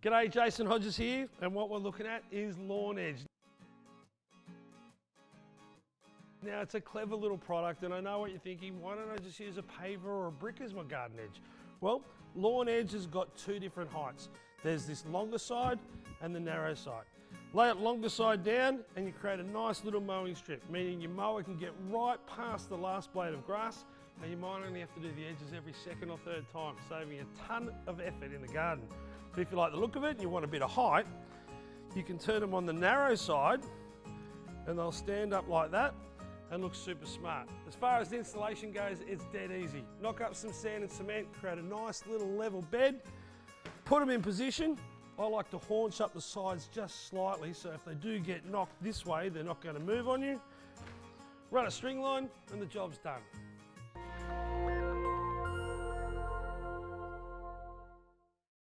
G'day, Jason Hodges here, and what we're looking at is lawn edge. Now it's a clever little product, and I know what you're thinking, why don't I just use a paver or a brick as my garden edge? Well, lawn edge has got two different heights. There's this longer side and the narrow side. Lay it longer side down and you create a nice little mowing strip, meaning your mower can get right past the last blade of grass, and you might only have to do the edges every second or third time, saving a ton of effort in the garden. But if you like the look of it and you want a bit of height, you can turn them on the narrow side and they'll stand up like that and look super smart. As far as the installation goes, it's dead easy. Knock up some sand and cement, create a nice little level bed, put them in position. I like to haunch up the sides just slightly, so if they do get knocked this way, they're not going to move on you. Run a string line and the job's done.